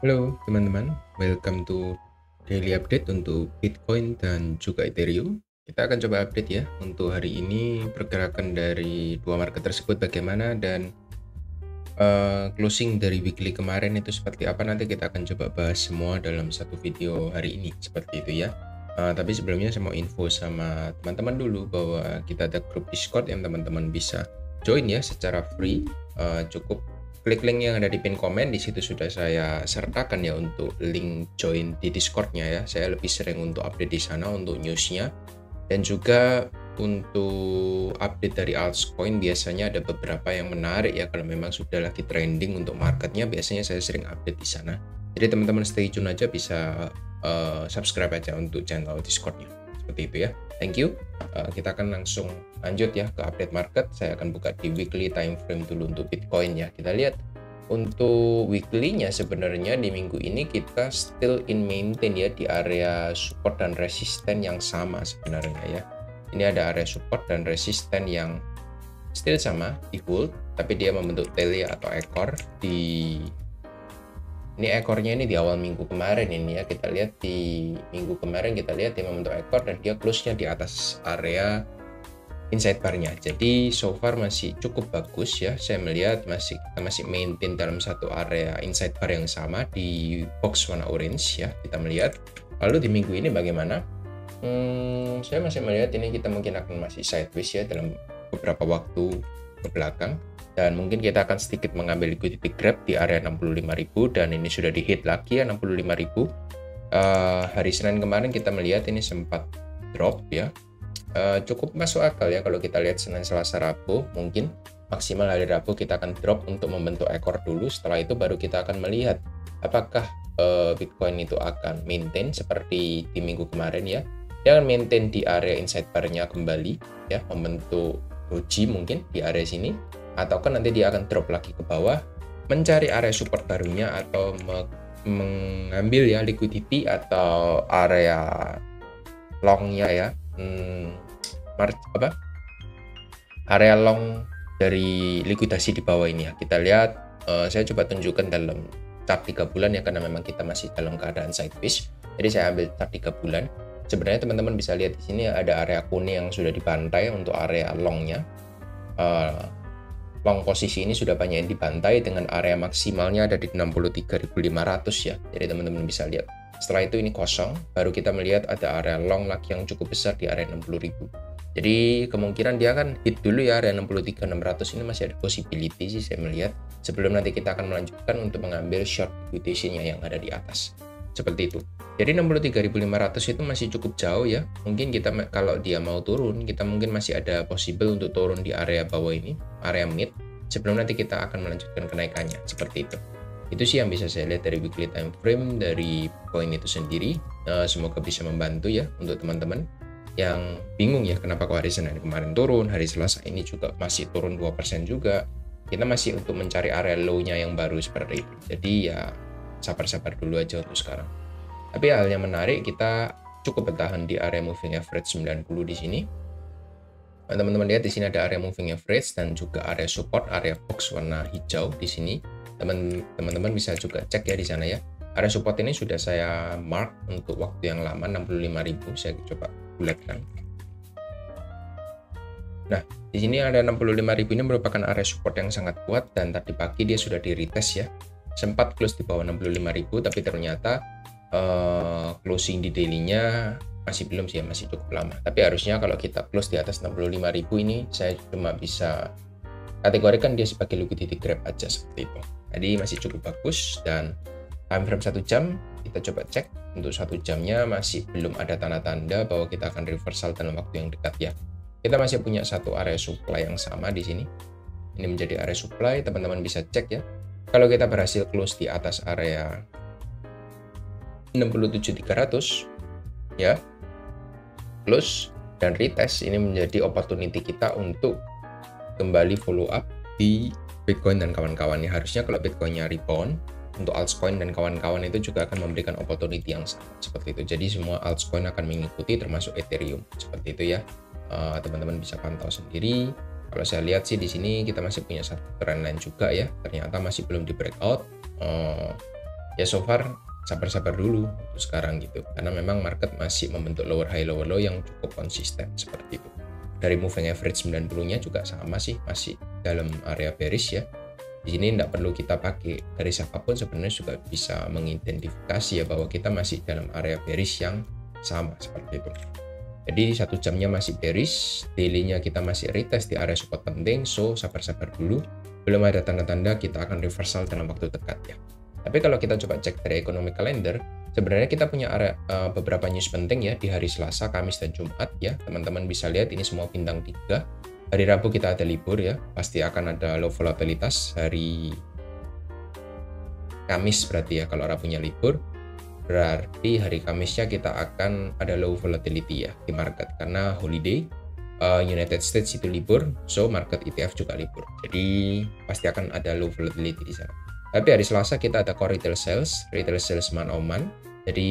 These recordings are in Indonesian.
Halo teman-teman, welcome to daily update untuk Bitcoin dan juga Ethereum. Kita akan coba update ya untuk hari ini pergerakan dari dua market tersebut bagaimana dan closing dari weekly kemarin itu seperti apa. Nanti kita akan coba bahas semua dalam satu video hari ini seperti itu ya. Tapi sebelumnya saya mau info sama teman-teman dulu bahwa kita ada grup Discord yang teman-teman bisa join ya secara free. Cukup klik link yang ada di pin komen, di situ sudah saya sertakan ya untuk link join di Discordnya ya. Saya lebih sering untuk update di sana untuk newsnya, dan juga untuk update dari altcoin biasanya ada beberapa yang menarik ya. Kalau memang sudah lagi trending untuk marketnya, biasanya saya sering update di sana. Jadi teman-teman stay tune aja, bisa subscribe aja untuk channel Discordnya seperti itu ya. Thank you. Kita akan langsung lanjut ya ke update market. Saya akan buka di weekly time frame dulu untuk Bitcoin ya. Kita lihat untuk weekly-nya sebenarnya di minggu ini kita still in maintain ya di area support dan resisten yang sama sebenarnya ya. Ini ada area support dan resisten yang still sama di hold, tapi dia membentuk tail atau ekor di ini. Ekornya ini di awal minggu kemarin ini ya, kita lihat di minggu kemarin kita lihat dia membentuk ekor dan dia close-nya di atas area inside bar-nya. Jadi so far masih cukup bagus ya. Saya melihat kita masih maintain dalam satu area inside bar yang sama di box warna orange ya. Kita melihat. Lalu di minggu ini bagaimana? Saya masih melihat ini kita mungkin akan masih sideways ya dalam beberapa waktu ke belakang, dan mungkin kita akan sedikit mengambil liquidity grab di area 65.000, dan ini sudah di hit lagi ya 65.000. Hari Senin kemarin kita melihat ini sempat drop ya. Cukup masuk akal ya kalau kita lihat Senin, Selasa, Rabu. Mungkin maksimal hari Rabu kita akan drop untuk membentuk ekor dulu. Setelah itu baru kita akan melihat apakah Bitcoin itu akan maintain seperti di minggu kemarin ya. Dia akan maintain di area inside bar-nya kembali ya, membentuk doji mungkin di area sini, ataukah nanti dia akan drop lagi ke bawah mencari area support barunya, atau mengambil ya liquidity atau area long-nya ya. Area long dari likuidasi di bawah ini ya. Kita lihat, saya coba tunjukkan dalam chart 3 bulan ya, karena memang kita masih dalam keadaan sideways. Jadi saya ambil chart 3 bulan. Sebenarnya teman-teman bisa lihat di sini ada area kuning yang sudah dibantai untuk area long-nya. Long posisi ini sudah banyak yang dibantai dengan area maksimalnya ada di 63.500 ya. Jadi teman-teman bisa lihat. Setelah itu ini kosong, baru kita melihat ada area long lagi yang cukup besar di area 60.000. Jadi kemungkinan dia akan hit dulu ya area 63.600 ini, masih ada possibility sih saya melihat, sebelum nanti kita akan melanjutkan untuk mengambil short liquidation-nya yang ada di atas. Seperti itu. Jadi 63.500 itu masih cukup jauh ya. Mungkin kita kalau dia mau turun, kita mungkin masih ada possible untuk turun di area bawah ini, area mid, sebelum nanti kita akan melanjutkan kenaikannya. Seperti itu. Itu sih yang bisa saya lihat dari weekly time frame dari Bitcoin itu sendiri. Semoga bisa membantu ya untuk teman-teman yang bingung ya kenapa kok hari Senin kemarin turun, hari Selasa ini juga masih turun 2% juga. Kita masih untuk mencari area low-nya yang baru seperti itu. Jadi ya sabar-sabar dulu aja untuk sekarang. Tapi hal yang menarik, kita cukup bertahan di area moving average 90 di sini. Teman-teman lihat di sini ada area moving average dan juga area support, area box warna hijau di sini. Teman-teman bisa juga cek ya di sana ya. Area support ini sudah saya mark untuk waktu yang lama 65.000. Saya coba bulatkan. Nah, di sini ada 65.000 ini merupakan area support yang sangat kuat, dan tadi pagi dia sudah di retest ya. Sempat close di bawah 65.000, tapi ternyata closing di daily-nya masih belum sih ya, masih cukup lama. Tapi harusnya kalau kita close di atas 65.000 ini, saya cuma bisa kategorikan dia sebagai liquidity grab aja seperti itu. Jadi masih cukup bagus, dan time frame 1 jam kita coba cek. Untuk 1 jamnya masih belum ada tanda-tanda bahwa kita akan reversal dalam waktu yang dekat ya. Kita masih punya satu area supply yang sama di sini. Ini menjadi area supply, teman-teman bisa cek ya. Kalau kita berhasil close di atas area 67.300 ya, close dan retest, ini menjadi opportunity kita untuk kembali follow up di Bitcoin dan kawan-kawannya. Harusnya kalau Bitcoinnya rebound, untuk altcoin dan kawan-kawan itu juga akan memberikan opportunity yang sama seperti itu. Jadi semua altcoin akan mengikuti, termasuk Ethereum seperti itu ya. Teman-teman bisa pantau sendiri. Kalau saya lihat sih di sini kita masih punya satu trendline juga ya. Ternyata masih belum di breakout. ya so far sabar-sabar dulu untuk sekarang gitu, karena memang market masih membentuk lower high lower low yang cukup konsisten seperti itu. Dari moving average 90-nya juga sama sih, masih dalam area bearish ya. Di sini tidak perlu kita pakai garis apapun, sebenarnya juga bisa mengidentifikasi ya bahwa kita masih dalam area bearish yang sama seperti itu. Jadi 1 jamnya masih bearish, daily-nya kita masih retest di area support penting, so sabar-sabar dulu. Belum ada tanda-tanda kita akan reversal dalam waktu dekat ya. Tapi kalau kita coba cek dari economic calendar, sebenarnya kita punya beberapa news penting ya di hari Selasa, Kamis, dan Jumat ya. Teman-teman bisa lihat ini semua bintang 3. Hari Rabu kita ada libur ya, pasti akan ada low volatilitas. Hari Kamis berarti ya, kalau Rabunya libur, berarti hari Kamisnya kita akan ada low volatility ya di market, karena holiday, United States itu libur, so market ETF juga libur. Jadi pasti akan ada low volatility di sana. Tapi hari Selasa kita ada core retail sales month on month. Jadi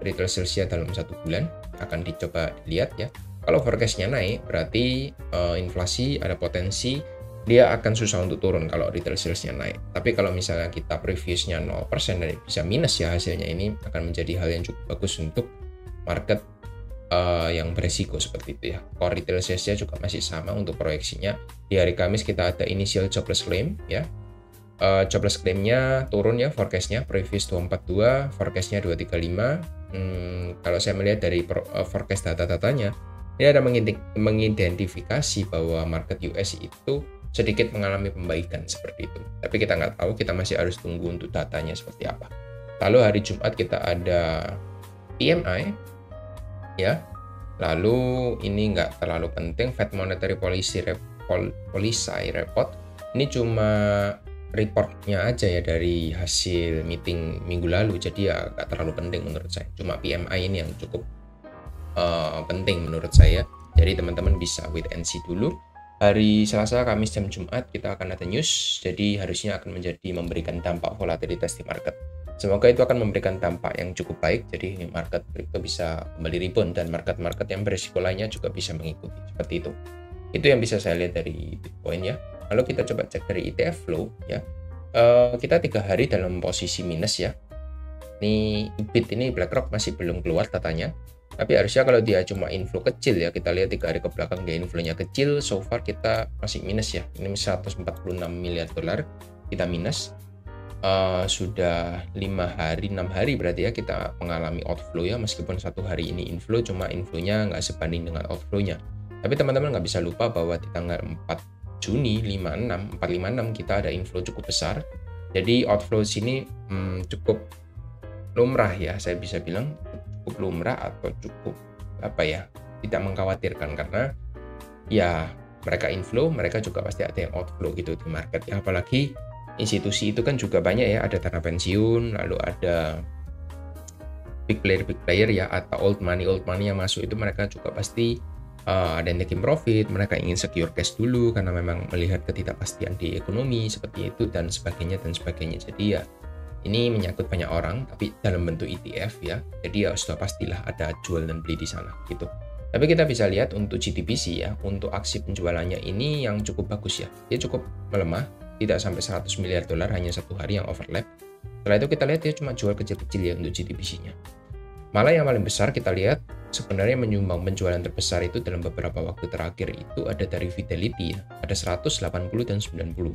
retail salesnya dalam 1 bulan akan dicoba dilihat ya. Kalau forecastnya naik, berarti inflasi ada potensi dia akan susah untuk turun kalau retail salesnya naik. Tapi kalau misalnya kita previousnya 0% dan bisa minus ya hasilnya, ini akan menjadi hal yang cukup bagus untuk market yang beresiko seperti itu ya. Core retail salesnya juga masih sama untuk proyeksinya. Di hari Kamis kita ada initial jobless claim ya. Jobless claim-nya turun ya, forecast-nya previous 242, forecast-nya 235. Kalau saya melihat dari forecast data-datanya, ini ada mengidentifikasi bahwa market US itu sedikit mengalami pembaikan seperti itu. Tapi kita nggak tahu, kita masih harus tunggu untuk datanya seperti apa. Lalu hari Jumat kita ada PMI ya. Lalu ini nggak terlalu penting, Fed Monetary Policy Report. Ini cuma reportnya aja ya dari hasil meeting minggu lalu, jadi ya nggak terlalu penting menurut saya. Cuma PMI ini yang cukup penting menurut saya, jadi teman-teman bisa wait and see dulu. Hari Selasa, Kamis, dan Jumat kita akan ada news, jadi harusnya akan memberikan dampak volatilitas di market. Semoga itu akan memberikan dampak yang cukup baik, jadi market crypto bisa kembali rebound dan market-market yang berisiko lainnya juga bisa mengikuti seperti itu. Itu yang bisa saya lihat dari Bitcoin ya. Lalu kita coba cek dari ETF flow ya. Kita 3 hari dalam posisi minus ya. Ini BIT ini BlackRock masih belum keluar datanya. Tapi harusnya kalau dia cuma inflow kecil ya, kita lihat 3 hari ke belakang dia inflow-nya kecil. So far kita masih minus ya. Ini 146 miliar dolar kita minus. Sudah 6 hari berarti ya kita mengalami outflow ya, meskipun 1 hari ini inflow, cuma inflow-nya nggak sebanding dengan outflow-nya. Tapi teman-teman nggak bisa lupa bahwa di tanggal 4 Juni 456 kita ada inflow cukup besar. Jadi outflow sini cukup lumrah ya, saya bisa bilang cukup lumrah atau cukup tidak mengkhawatirkan, karena ya mereka inflow, mereka juga pasti ada yang outflow gitu di market ya. Apalagi institusi itu kan juga banyak ya, ada dana pensiun, lalu ada big player ya, atau old money yang masuk, itu mereka juga pasti ada yang taking profit, mereka ingin secure cash dulu karena memang melihat ketidakpastian di ekonomi seperti itu dan sebagainya. Jadi ya ini menyangkut banyak orang, tapi dalam bentuk ETF ya, jadi ya sudah pastilah ada jual dan beli di sana gitu. Tapi kita bisa lihat untuk GTPC ya, untuk aksi penjualannya ini yang cukup bagus ya, dia cukup melemah, tidak sampai 100 miliar dolar, hanya 1 hari yang overlap. Setelah itu kita lihat dia cuma jual kecil-kecil ya untuk GTPC-nya. Malah yang paling besar kita lihat sebenarnya menyumbang penjualan terbesar itu dalam beberapa waktu terakhir itu ada dari Fidelity ya, ada 100, 80, dan 90.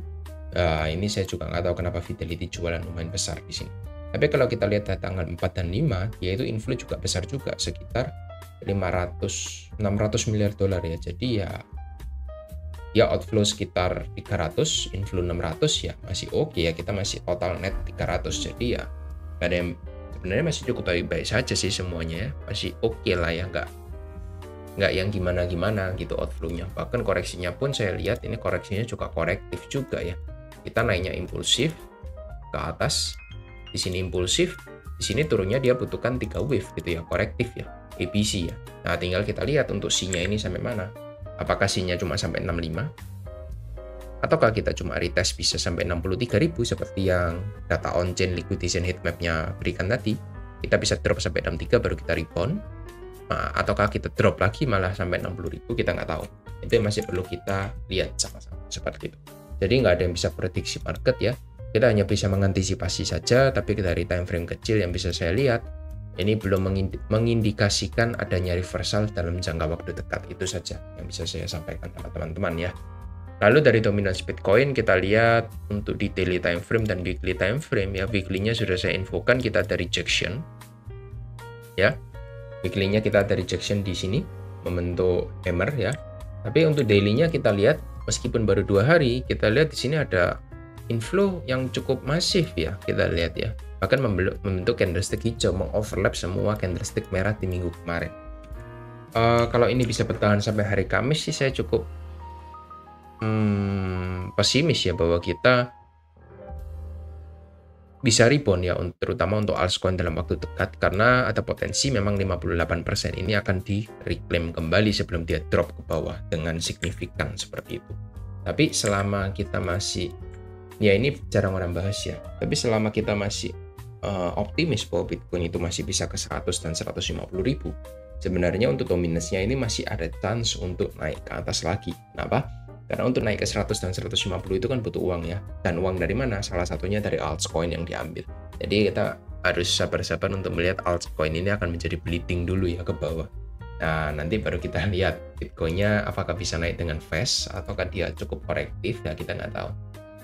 Nah, ini saya juga nggak tahu kenapa Fidelity jualan lumayan besar di sini. Tapi kalau kita lihat tanggal 4 dan 5, yaitu inflow juga besar juga, sekitar 600 miliar dolar ya. Jadi ya outflow sekitar 300, inflow 600 ya masih oke ya, kita masih total net 300. Jadi ya nggak ada yang, sebenarnya masih cukup baik-baik saja sih semuanya ya, masih oke lah ya, nggak yang gimana-gimana gitu outflow-nya. Bahkan koreksinya pun saya lihat ini koreksinya juga korektif juga ya, kita naiknya impulsif ke atas, di sini impulsif, di sini turunnya dia butuhkan 3 wave gitu ya, korektif ya, ABC ya. Nah tinggal kita lihat untuk C-nya ini sampai mana, apakah C-nya cuma sampai 65, ataukah kita cuma retest bisa sampai 63.000 seperti yang data on-chain liquidation heatmap-nya berikan tadi. Kita bisa drop sampai 63 baru kita rebound. Nah, ataukah kita drop lagi malah sampai 60.000, kita nggak tahu. Itu yang masih perlu kita lihat sama-sama seperti itu. Jadi nggak ada yang bisa prediksi market ya. kita hanya bisa mengantisipasi saja, tapi dari time frame kecil yang bisa saya lihat, ini belum mengindikasikan adanya reversal dalam jangka waktu dekat. Itu saja yang bisa saya sampaikan sama teman-teman ya. Lalu dari dominance Bitcoin kita lihat untuk di daily time frame dan weekly time frame ya. Weekly-nya sudah saya infokan, kita ada rejection ya. Weekly-nya kita ada rejection di sini membentuk hammer ya. Tapi untuk daily-nya kita lihat meskipun baru 2 hari, kita lihat di sini ada inflow yang cukup masif ya. Kita lihat ya. Bahkan membentuk candlestick hijau, mengoverlap semua candlestick merah di minggu kemarin. Kalau ini bisa bertahan sampai hari Kamis sih saya cukup pesimis ya bahwa kita bisa rebound ya, terutama untuk altcoin dalam waktu dekat, karena ada potensi memang 58% ini akan di reclaim kembali sebelum dia drop ke bawah dengan signifikan seperti itu. Tapi selama kita masih, ya ini jarang orang bahas ya, tapi selama kita masih optimis bahwa Bitcoin itu masih bisa ke 100 dan 150 ribu, sebenarnya untuk dominance-nya ini masih ada chance untuk naik ke atas lagi. Kenapa? Karena untuk naik ke 100 dan 150 itu kan butuh uang ya. Dan uang dari mana? Salah satunya dari altcoin yang diambil. Jadi kita harus sabar-sabar untuk melihat altcoin ini akan menjadi bleeding dulu ya ke bawah. Nah, nanti baru kita lihat Bitcoin-nya apakah bisa naik dengan fast ataukah dia cukup korektif, ya kita nggak tahu.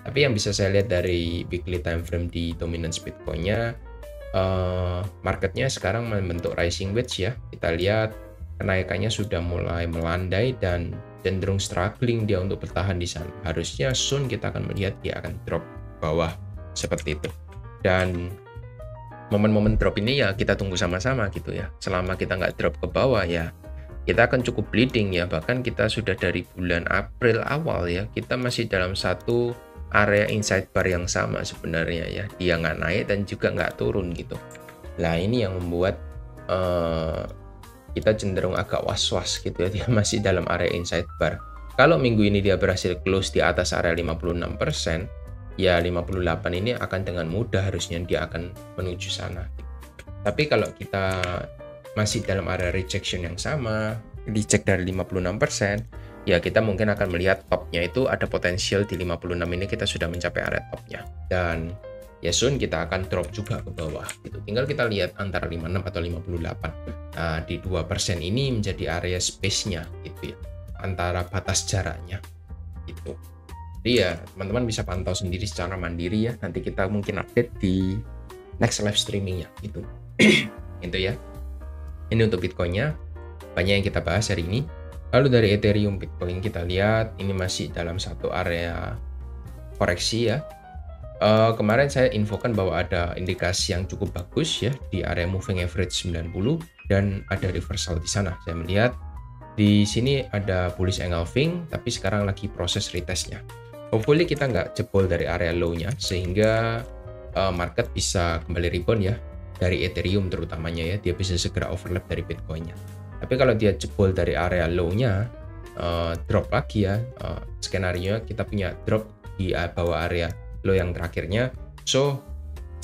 Tapi yang bisa saya lihat dari weekly time frame di dominance Bitcoin-nya, marketnya sekarang membentuk rising wedge ya. Kita lihat kenaikannya sudah mulai melandai dan cenderung struggling dia untuk bertahan di sana. Harusnya soon kita akan melihat dia akan drop bawah seperti itu. Dan momen-momen drop ini ya kita tunggu sama-sama gitu ya. Selama kita nggak drop ke bawah ya kita akan cukup bleeding ya. Bahkan kita sudah dari bulan April awal ya, kita masih dalam satu area inside bar yang sama sebenarnya ya. Dia nggak naik dan juga nggak turun gitu. Nah ini yang membuat kita cenderung agak was-was gitu ya, dia masih dalam area inside bar. Kalau minggu ini dia berhasil close di atas area 56%, ya 58 ini akan dengan mudah harusnya dia akan menuju sana. Tapi kalau kita masih dalam area rejection yang sama, dicek dari 56%, ya kita mungkin akan melihat topnya itu ada potensial di 56 ini kita sudah mencapai area topnya. Dan ya soon kita akan drop juga ke bawah gitu. Tinggal kita lihat antara 56 atau 58. Nah, di 2% ini menjadi area space-nya gitu ya. Antara batas jaraknya gitu. Jadi ya teman-teman bisa pantau sendiri secara mandiri ya. Nanti kita mungkin update di next live streaming-nya gitu. Itu ya. Ini untuk Bitcoin-nya. Banyak yang kita bahas hari ini. Lalu dari Ethereum Bitcoin kita lihat ini masih dalam satu area koreksi ya. Kemarin saya infokan bahwa ada indikasi yang cukup bagus ya di area moving average 90 dan ada reversal di sana. Saya melihat di sini ada bullish engulfing tapi sekarang lagi proses retestnya. Hopefully kita nggak jebol dari area low-nya sehingga market bisa kembali rebound ya dari Ethereum terutamanya ya, dia bisa segera overlap dari Bitcoin-nya. Tapi kalau dia jebol dari area low-nya, drop lagi ya, skenario kita punya drop di bawah area low yang terakhirnya. So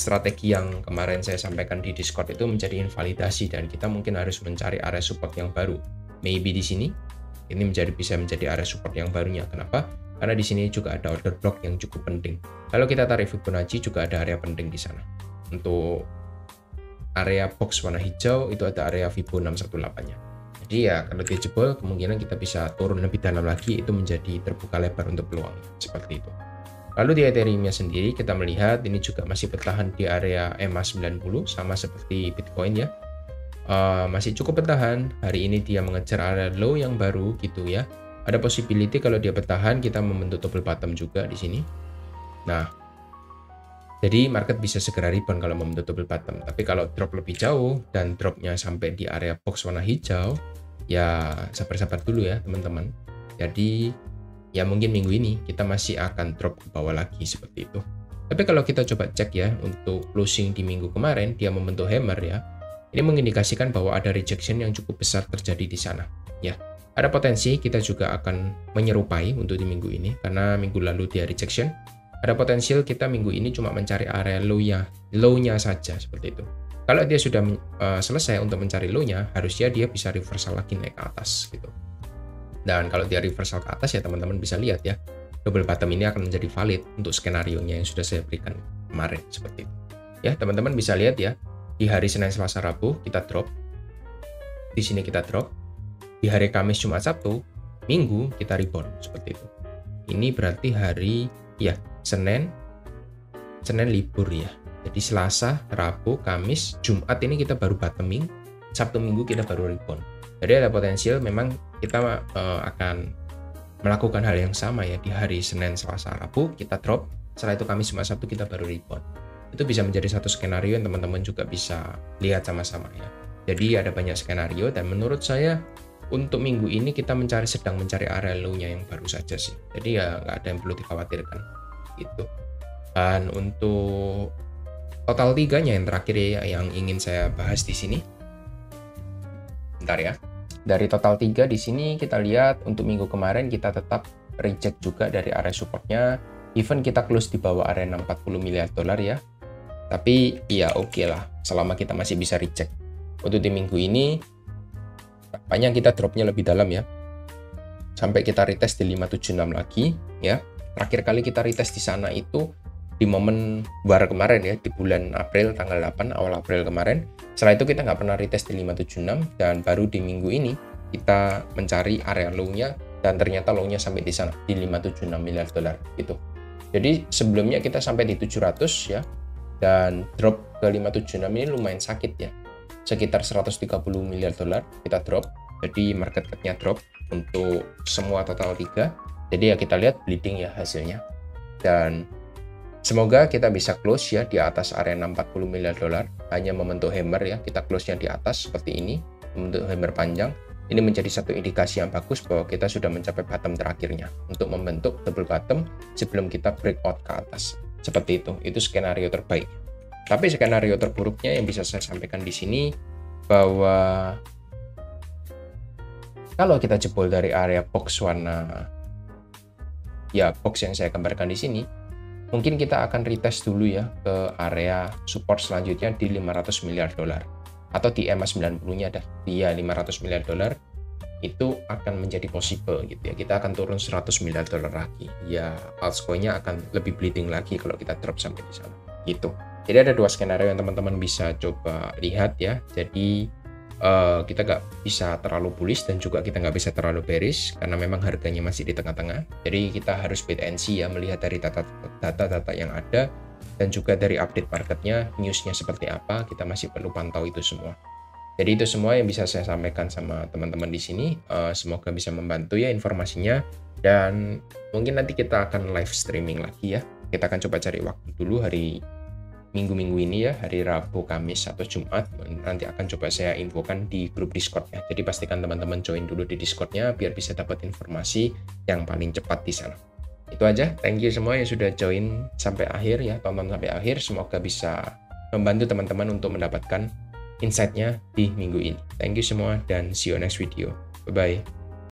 strategi yang kemarin saya sampaikan di Discord itu menjadi invalidasi dan kita mungkin harus mencari area support yang baru. Maybe di sini ini bisa menjadi area support yang barunya. Kenapa? Karena di sini juga ada order block yang cukup penting. Kalau kita tarik Fibonacci juga ada area penting di sana. Untuk area box warna hijau itu ada area Fibo 618-nya. Jadi ya kalau dia jebol kemungkinan kita bisa turun lebih dalam lagi, itu menjadi terbuka lebar untuk peluang seperti itu. Lalu di Ethereum-nya sendiri kita melihat ini juga masih bertahan di area EMA 90 sama seperti Bitcoin ya. Masih cukup bertahan. Hari ini dia mengejar area low yang baru gitu ya. Ada possibility kalau dia bertahan kita membentuk double bottom juga di sini. Nah, jadi market bisa segera rebound kalau membentuk double bottom. Tapi kalau drop lebih jauh dan dropnya sampai di area box warna hijau, ya sabar-sabar dulu ya teman-teman. Jadi ya mungkin minggu ini kita masih akan drop ke bawah lagi seperti itu. Tapi kalau kita coba cek ya untuk closing di minggu kemarin dia membentuk hammer ya. Ini mengindikasikan bahwa ada rejection yang cukup besar terjadi di sana ya. Ada potensi kita juga akan menyerupai untuk di minggu ini karena minggu lalu dia rejection. Ada potensial kita minggu ini cuma mencari area low-nya saja seperti itu. Kalau dia sudah selesai untuk mencari low-nya, harusnya dia bisa reversal lagi naik ke atas gitu. Dan kalau dia reversal ke atas ya teman-teman bisa lihat ya, double bottom ini akan menjadi valid untuk skenario-nya yang sudah saya berikan kemarin seperti itu. Ya, teman-teman bisa lihat ya, di hari Senin, Selasa, Rabu kita drop. Di sini kita drop. Di hari Kamis, Jumat, Sabtu, Minggu kita rebound seperti itu. Ini berarti hari ya, Senin libur ya. Jadi Selasa, Rabu, Kamis, Jumat ini kita baru bottoming, Sabtu Minggu kita baru rebound. Jadi ada potensial memang kita akan melakukan hal yang sama ya, di hari Senin, Selasa, Rabu kita drop, setelah itu Kamis, Jumat, Sabtu kita baru rebound. Itu bisa menjadi satu skenario yang teman-teman juga bisa lihat sama-sama ya. Jadi ada banyak skenario dan menurut saya untuk minggu ini kita sedang mencari area low-nya yang baru saja sih. Jadi ya nggak ada yang perlu dikhawatirkan gitu. Dan untuk total 3-nya yang terakhir ya, yang ingin saya bahas di sini. Bentar ya. Dari total 3 di sini kita lihat untuk minggu kemarin kita tetap reject juga dari area supportnya. Even kita close di bawah area 640 miliar dolar ya. Tapi ya oke lah, selama kita masih bisa reject. Untuk di minggu ini banyak kita dropnya lebih dalam ya. Sampai kita retest di 576 lagi ya. Terakhir kali kita retest di sana itu di momen war kemarin ya, di bulan April tanggal 8 awal April kemarin. Setelah itu kita nggak pernah retest di 576 dan baru di minggu ini kita mencari area low-nya dan ternyata low-nya sampai di sana di 576 miliar dolar gitu. Jadi sebelumnya kita sampai di 700 ya, dan drop ke 576 ini lumayan sakit ya, sekitar 130 miliar dolar kita drop. Jadi market cap-nya drop untuk semua total 3. Jadi ya kita lihat bleeding ya hasilnya, dan semoga kita bisa close ya di atas area 640 miliar dolar, hanya membentuk hammer ya, kita close-nya di atas seperti ini, membentuk hammer panjang. Ini menjadi satu indikasi yang bagus bahwa kita sudah mencapai bottom terakhirnya untuk membentuk double bottom sebelum kita breakout ke atas. Seperti itu skenario terbaik. Tapi skenario terburuknya yang bisa saya sampaikan di sini bahwa kalau kita jebol dari area box warna ya, box yang saya gambarkan di sini, mungkin kita akan retest dulu ya ke area support selanjutnya di 500 miliar dolar atau di EMA 90-nya dah di 500 miliar dolar. Itu akan menjadi possible gitu ya, kita akan turun 100 miliar dolar lagi ya, altcoin-nya akan lebih bleeding lagi kalau kita drop sampai di sana gitu. Jadi ada dua skenario yang teman-teman bisa coba lihat ya. Jadi kita nggak bisa terlalu bullish dan juga kita nggak bisa terlalu bearish karena memang harganya masih di tengah-tengah. Jadi kita harus wait and see ya, melihat dari data-data yang ada dan juga dari update marketnya, newsnya seperti apa, kita masih perlu pantau itu semua. Jadi itu semua yang bisa saya sampaikan sama teman-teman di sini. Semoga bisa membantu ya informasinya, dan mungkin nanti kita akan live streaming lagi ya. Kita akan coba cari waktu dulu hari minggu-minggu ini ya, hari Rabu, Kamis, atau Jumat. Nanti akan coba saya infokan di grup Discord ya. Jadi pastikan teman-teman join dulu di Discordnya biar bisa dapat informasi yang paling cepat di sana. Itu aja, thank you semua yang sudah join sampai akhir ya, tonton sampai akhir. Semoga bisa membantu teman-teman untuk mendapatkan insight-nya di minggu ini. Thank you semua dan see you next video. Bye-bye.